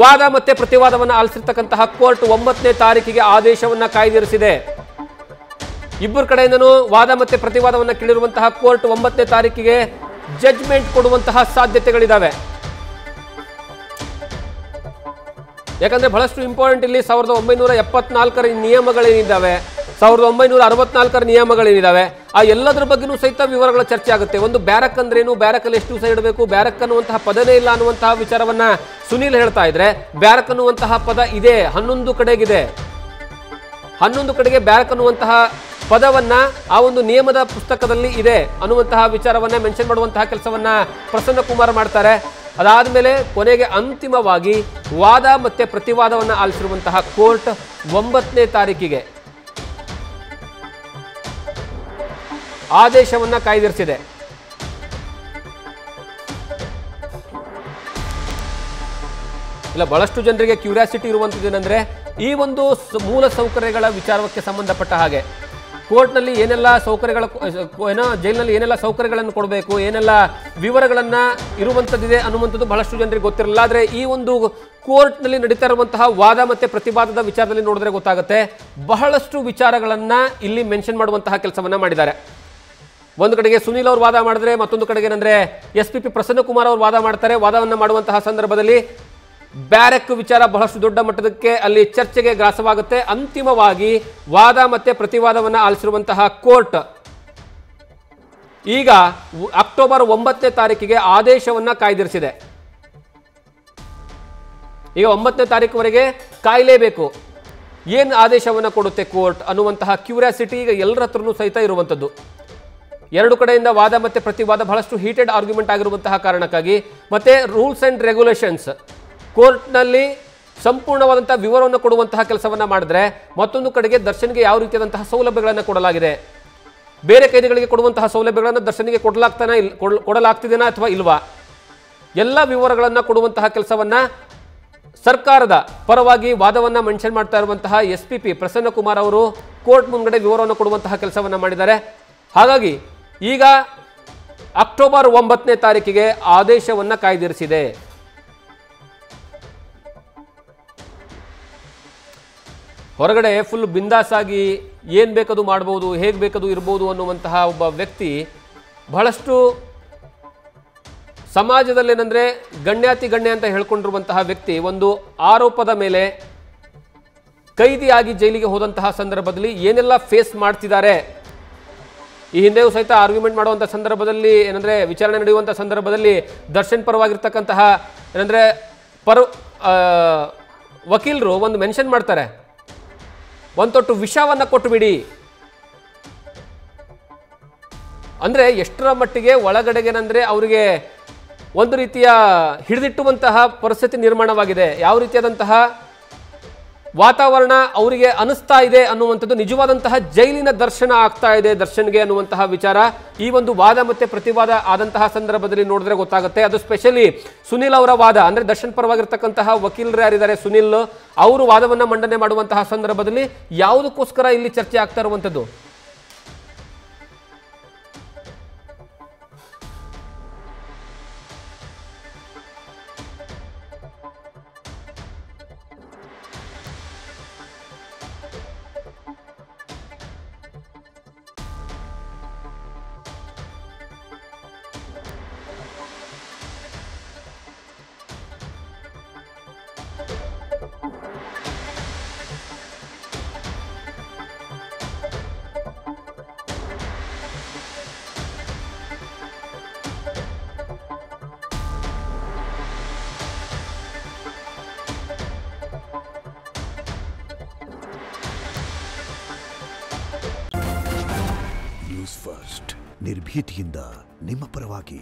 ವಾದ ಮತ್ತೆ ಪ್ರತಿವಾದವನ್ನು ಆಲಿಸಿರ್ತಕ್ಕಂತಹ ಕೋರ್ಟ್ 9ನೇ ತಾರೀಕಿಗೆ ಆದೇಶವನ್ನ ಕಾಯ್ದಿರಿಸಿದೆ. ಇಬ್ಬರ ಕಡೆಯಿಂದನೂ ವಾದ ಮತ್ತೆ ಪ್ರತಿವಾದವನ್ನು ಕೇಳಿರುವಂತಹ ಕೋರ್ಟ್ 9ನೇ ತಾರೀಕಿಗೆ ಜಡ್ಜ್ಮೆಂಟ್ ಕೊಡುವಂತಹ ಸಾಧ್ಯತೆಗಳಿದಾವೆ. ಯಾಕಂದ್ರೆ ಬಹಳಷ್ಟು ಇಂಪಾರ್ಟೆಂಟ್ ಇಲ್ಲಿ 1974ರ ನಿಯಮಗಳೇನಿದ್ದಾವೆ, 1964ರ ನಿಯಮಗಳೇನಿದ್ದಾವೆ, ಆ ಎಲ್ಲದರ ಬಗ್ಗೆನೂ ಸಹಿತ ವಿವರಗಳ ಚರ್ಚೆ ಆಗುತ್ತೆ. ಒಂದು ಬ್ಯಾರಕ್ ಅಂದ್ರೇನು, ಬ್ಯಾರಕಲ್ಲಿ ಎಷ್ಟು ದಿವಸ ಇಡಬೇಕು, ಬ್ಯಾರಕ್ ಅನ್ನುವಂತಹ ಪದನೇ ಇಲ್ಲ ಅನ್ನುವಂತಹ ವಿಚಾರವನ್ನ ಸುನೀಲ್ ಹೇಳ್ತಾ ಇದ್ರೆ, ಬ್ಯಾರಕ್ ಅನ್ನುವಂತಹ ಪದ ಇದೆ, 11 ಕಡೆಗಿದೆ. 11 ಕಡೆಗೆ ಬ್ಯಾರಕ್ ಅನ್ನುವಂತಹ ಪದವನ್ನ ಆ ಒಂದು ನಿಯಮದ ಪುಸ್ತಕದಲ್ಲಿ ಇದೆ ಅನ್ನುವಂತಹ ವಿಚಾರವನ್ನ ಮೆನ್ಷನ್ ಮಾಡುವಂತಹ ಕೆಲಸವನ್ನ ಪ್ರಸನ್ನ ಕುಮಾರ್ ಮಾಡ್ತಾರೆ. ಅದಾದ್ಮೇಲೆ ಕೊನೆಗೆ ಅಂತಿಮವಾಗಿ ವಾದ ಮತ್ತೆ ಪ್ರತಿವಾದವನ್ನು ಆಲಿಸಿರುವಂತಹ ಕೋರ್ಟ್ 9ನೇ ತಾರೀಕಿಗೆ ಆದೇಶವನ್ನ ಕಾಯ್ದಿರಿಸಿದೆ. ಇಲ್ಲ, ಬಹಳಷ್ಟು ಜನರಿಗೆ ಕ್ಯೂರಿಯಾಸಿಟಿ ಇರುವಂಥದ್ದೇನೆಂದ್ರೆ ಈ ಒಂದು ಮೂಲ ಸೌಕರ್ಯಗಳ ವಿಚಾರಕ್ಕೆ ಸಂಬಂಧಪಟ್ಟ ಹಾಗೆ ಕೋರ್ಟ್ನಲ್ಲಿ ಏನೆಲ್ಲ ಸೌಕರ್ಯಗಳ ಜೈಲಿನಲ್ಲಿ ಏನೆಲ್ಲ ಸೌಕರ್ಯಗಳನ್ನು ಕೊಡಬೇಕು, ಏನೆಲ್ಲ ವಿವರಗಳನ್ನ ಇರುವಂಥದ್ದಿದೆ ಅನ್ನುವಂಥದ್ದು ಬಹಳಷ್ಟು ಜನರಿಗೆ ಗೊತ್ತಿರಲಿಲ್ಲ. ಆದರೆ ಈ ಒಂದು ಕೋರ್ಟ್ನಲ್ಲಿ ನಡೀತಾ ಇರುವಂತಹ ವಾದ ಮತ್ತೆ ಪ್ರತಿವಾದದ ವಿಚಾರದಲ್ಲಿ ನೋಡಿದ್ರೆ ಗೊತ್ತಾಗುತ್ತೆ, ಬಹಳಷ್ಟು ವಿಚಾರಗಳನ್ನ ಇಲ್ಲಿ ಮೆನ್ಷನ್ ಮಾಡುವಂತಹ ಕೆಲಸವನ್ನ ಮಾಡಿದ್ದಾರೆ. ಒಂದು ಕಡೆಗೆ ಸುನೀಲ್ ಅವರು ವಾದ ಮಾಡಿದ್ರೆ, ಮತ್ತೊಂದು ಕಡೆಗೆ ಏನಂದ್ರೆ SPP ಪ್ರಸನ್ನ ಕುಮಾರ್ ಅವರು ವಾದ ಮಾಡ್ತಾರೆ. ವಾದವನ್ನು ಮಾಡುವಂತಹ ಸಂದರ್ಭದಲ್ಲಿ ಬ್ಯಾರಕ್ ವಿಚಾರ ಬಹಳಷ್ಟು ದೊಡ್ಡ ಮಟ್ಟದಕ್ಕೆ ಅಲ್ಲಿ ಚರ್ಚೆಗೆ ಗ್ರಾಸವಾಗುತ್ತೆ. ಅಂತಿಮವಾಗಿ ವಾದ ಮತ್ತೆ ಪ್ರತಿವಾದವನ್ನು ಆಲಿಸಿರುವಂತಹ ಕೋರ್ಟ್ ಈಗ ಅಕ್ಟೋಬರ್ 9ನೇ ತಾರೀಕಿಗೆ ಆದೇಶವನ್ನ ಕಾಯ್ದಿರಿಸಿದೆ. ಈಗ 9ನೇ ತಾರೀಕುವರೆಗೆ ಕಾಯಲೇಬೇಕು. ಏನು ಆದೇಶವನ್ನು ಕೊಡುತ್ತೆ ಕೋರ್ಟ್ ಅನ್ನುವಂತಹ ಕ್ಯೂರಿಯಾಸಿಟಿ ಈಗ ಎಲ್ಲರ ಹತ್ರನೂ ಸಹಿತ ಇರುವಂಥದ್ದು. ಎರಡು ಕಡೆಯಿಂದ ವಾದ ಮತ್ತೆ ಪ್ರತಿವಾದ ಬಹಳಷ್ಟು ಹೀಟೆಡ್ ಆರ್ಗ್ಯುಮೆಂಟ್ ಆಗಿರುವಂತಹ ಕಾರಣಕ್ಕಾಗಿ ಮತ್ತೆ ರೂಲ್ಸ್ ಅಂಡ್ ರೆಗ್ಯುಲೇಷನ್ಸ್ ಕೋರ್ಟ್ನಲ್ಲಿ ಸಂಪೂರ್ಣವಾದಂತಹ ವಿವರವನ್ನು ಕೊಡುವಂತಹ ಕೆಲಸವನ್ನ ಮಾಡಿದ್ರೆ, ಮತ್ತೊಂದು ಕಡೆಗೆ ದರ್ಶನ್ಗೆ ಯಾವ ರೀತಿಯಾದಂತಹ ಸೌಲಭ್ಯಗಳನ್ನು ಕೊಡಲಾಗಿದೆ, ಬೇರೆ ಕೈದಿಗಳಿಗೆ ಕೊಡುವಂತಹ ಸೌಲಭ್ಯಗಳನ್ನು ದರ್ಶನ್ಗೆ ಕೊಡಲಾಗ್ತಿದೆನಾ ಅಥವಾ ಇಲ್ವಾ, ಎಲ್ಲ ವಿವರಗಳನ್ನು ಕೊಡುವಂತಹ ಕೆಲಸವನ್ನ ಸರ್ಕಾರದ ಪರವಾಗಿ ವಾದವನ್ನ ಮೆನ್ಷನ್ ಮಾಡ್ತಾ ಇರುವಂತಹ SPP ಪ್ರಸನ್ನ ಕುಮಾರ್ ಅವರು ಕೋರ್ಟ್ ಮುಂಗಡೆ ವಿವರವನ್ನು ಕೊಡುವಂತಹ ಕೆಲಸವನ್ನ ಮಾಡಿದ್ದಾರೆ. ಹಾಗಾಗಿ ಈಗ ಅಕ್ಟೋಬರ್ 9ನೇ ತಾರೀಕಿಗೆ ಆದೇಶವನ್ನ ಕಾಯ್ದಿರಿಸಿದೆ. ಹೊರಗಡೆ ಫುಲ್ ಬಿಂದಾಸ್ ಆಗಿ ಏನು ಬೇಕದು ಮಾಡ್ಬೋದು, ಹೇಗೆ ಬೇಕದು ಇರ್ಬೋದು ಅನ್ನುವಂತಹ ಒಬ್ಬ ವ್ಯಕ್ತಿ ಬಹಳಷ್ಟು ಸಮಾಜದಲ್ಲಿ ಏನಂದ್ರೆ ಗಣ್ಯಾತಿ ಗಣ್ಯ ಅಂತ ಹೇಳ್ಕೊಂಡಿರುವಂತಹ ವ್ಯಕ್ತಿ ಒಂದು ಆರೋಪದ ಮೇಲೆ ಕೈದಿಯಾಗಿ ಜೈಲಿಗೆ ಹೋದಂತಹ ಸಂದರ್ಭದಲ್ಲಿ ಏನೆಲ್ಲ ಫೇಸ್ ಮಾಡ್ತಿದ್ದಾರೆ, ಈ ಹಿಂದೆಯೂ ಸಹಿತ ಆರ್ಗ್ಯುಮೆಂಟ್ ಮಾಡುವಂಥ ಸಂದರ್ಭದಲ್ಲಿ ಏನಂದ್ರೆ ವಿಚಾರಣೆ ನಡೆಯುವಂಥ ಸಂದರ್ಭದಲ್ಲಿ ದರ್ಶನ್ ಪರವಾಗಿರ್ತಕ್ಕಂತಹ ಏನಂದ್ರೆ ವಕೀಲರು ಒಂದು ಮೆನ್ಷನ್ ಮಾಡ್ತಾರೆ, ಒಂದು ತೊಟ್ಟು ವಿಷವನ್ನು ಕೊಟ್ಟು ಬಿಡಿ ಅಂದ್ರೆ ಎಷ್ಟರ ಮಟ್ಟಿಗೆ ಒಳಗಡೆಗೇನಂದ್ರೆ ಅವರಿಗೆ ಒಂದು ರೀತಿಯ ಹಿಡಿದಿಟ್ಟುವಂತಹ ಪರಿಸ್ಥಿತಿ ನಿರ್ಮಾಣವಾಗಿದೆ, ಯಾವ ರೀತಿಯಾದಂತಹ ವಾತಾವರಣ ಅವರಿಗೆ ಅನಿಸ್ತಾ ಇದೆ ಅನ್ನುವಂಥದ್ದು, ನಿಜವಾದಂತಹ ಜೈಲಿನ ದರ್ಶನ ಆಗ್ತಾ ಇದೆ ದರ್ಶನ್ಗೆ ಅನ್ನುವಂತಹ ವಿಚಾರ ಈ ಒಂದು ವಾದ ಮತ್ತೆ ಪ್ರತಿವಾದ ಆದಂತಹ ಸಂದರ್ಭದಲ್ಲಿ ನೋಡಿದ್ರೆ ಗೊತ್ತಾಗುತ್ತೆ. ಅದು ಸ್ಪೆಷಲಿ ಸುನೀಲ್ ಅವರ ವಾದ ಅಂದ್ರೆ ದರ್ಶನ್ ಪರವಾಗಿರ್ತಕ್ಕಂತಹ ವಕೀಲರು ಯಾರಿದ್ದಾರೆ ಸುನೀಲ್ ಅವರು ವಾದವನ್ನ ಮಂಡನೆ ಮಾಡುವಂತಹ ಸಂದರ್ಭದಲ್ಲಿ ಯಾವುದಕ್ಕೋಸ್ಕರ ಇಲ್ಲಿ ಚರ್ಚೆ ಆಗ್ತಾ ಇರುವಂಥದ್ದು. ನ್ಯೂಸ್ ಫಸ್ಟ್ ನಿರ್ಭೀತಿಯಿಂದ ನಿಮ್ಮ ಪರವಾಗಿ.